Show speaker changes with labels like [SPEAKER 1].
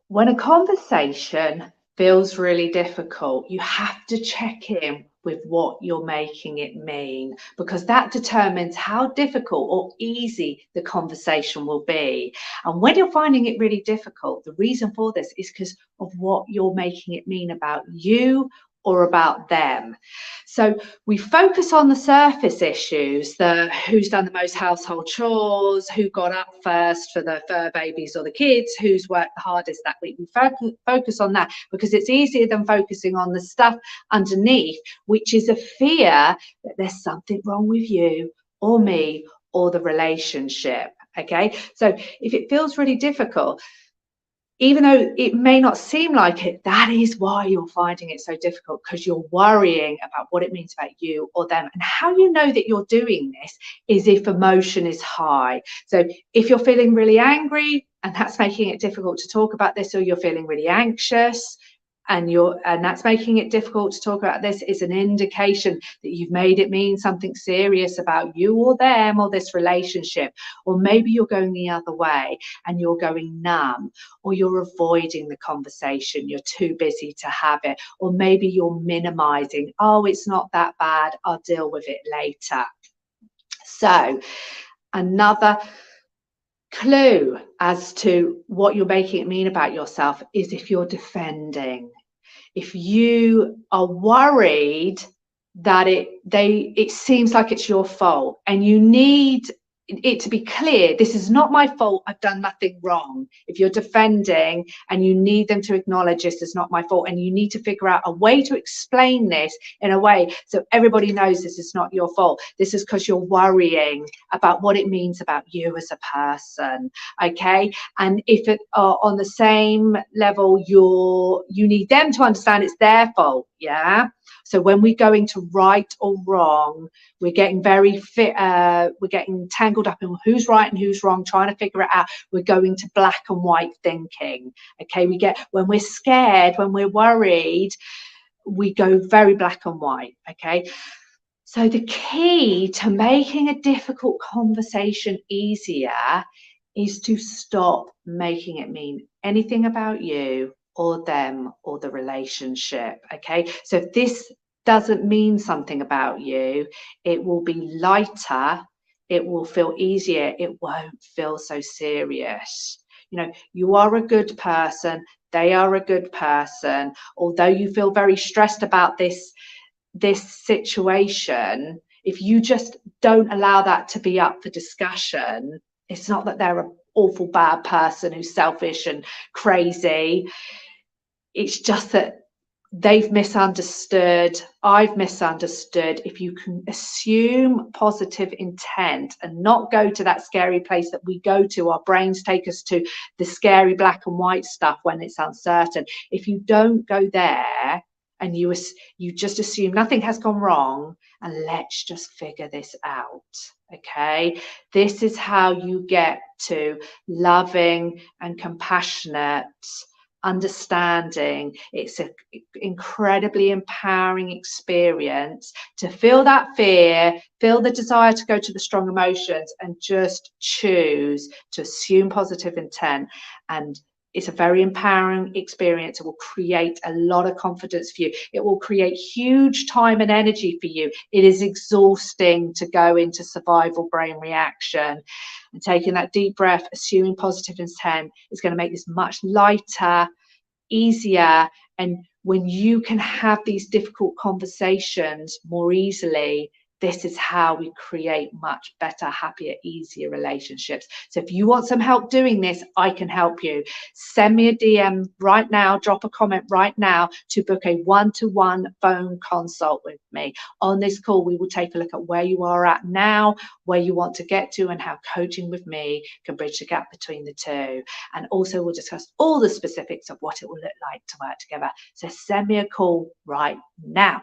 [SPEAKER 1] When a conversation feels really difficult, you have to check in with what you're making it mean, because that determines how difficult or easy the conversation will be. And when you're finding it really difficult, the reason for this is because of what you're making it mean about you or about them. So we focus on the surface issues, the who's done the most household chores, who got up first for the fur babies or the kids, who's worked the hardest that week. We focus on that because it's easier than focusing on the stuff underneath, which is a fear that there's something wrong with you or me or the relationship. Okay, so if it feels really difficult, even though it may not seem like it, that is why you're finding it so difficult, because you're worrying about what it means about you or them. And how you know that you're doing this is if emotion is high. So if you're feeling really angry and that's making it difficult to talk about this, or you're feeling really anxious and that's making it difficult to talk about this, is an indication that you've made it mean something serious about you or them or this relationship. Or maybe you're going the other way and you're going numb, or you're avoiding the conversation, you're too busy to have it, or maybe you're minimizing, oh, it's not that bad, I'll deal with it later. So another clue as to what you're making it mean about yourself is if you're defending. If you are worried that it seems like it's your fault, and you need it to be clear, this is not my fault, I've done nothing wrong. If you're defending and you need them to acknowledge this is not my fault, and you need to figure out a way to explain this in a way so everybody knows this is not your fault, this is because you're worrying about what it means about you as a person. Okay, and if it are on the same level, you need them to understand it's their fault. Yeah, so when we're going to right or wrong, we're getting we're getting tangled up in who's right and who's wrong, trying to figure it out. We're going to black and white thinking. Okay, when we're scared, when we're worried, we go very black and white. Okay, so the key to making a difficult conversation easier is to stop making it mean anything about you or them or the relationship. Okay, so if this doesn't mean something about you, it will be lighter, it will feel easier, it won't feel so serious. You know, you are a good person, they are a good person. Although you feel very stressed about this situation, if you just don't allow that to be up for discussion, it's not that they're an awful bad person who's selfish and crazy. It's just that they've misunderstood, I've misunderstood. If you can assume positive intent and not go to that scary place that we go to, our brains take us to the scary black and white stuff when it's uncertain. If you don't go there and you just assume nothing has gone wrong and let's just figure this out. Okay, this is how you get to loving and compassionate understanding. It's an incredibly empowering experience to feel that fear, feel the desire to go to the strong emotions, and just choose to assume positive intent. And it's a very empowering experience. It will create a lot of confidence for you. It will create huge time and energy for you. It is exhausting to go into survival brain reaction. And taking that deep breath, assuming positive intent, is going to make this much lighter, easier. And when you can have these difficult conversations more easily, this is how we create much better, happier, easier relationships. So if you want some help doing this, I can help you. Send me a DM right now, drop a comment right now to book a one-to-one phone consult with me. On this call, we will take a look at where you are at now, where you want to get to, and how coaching with me can bridge the gap between the two. And also we'll discuss all the specifics of what it will look like to work together. So send me a call right now.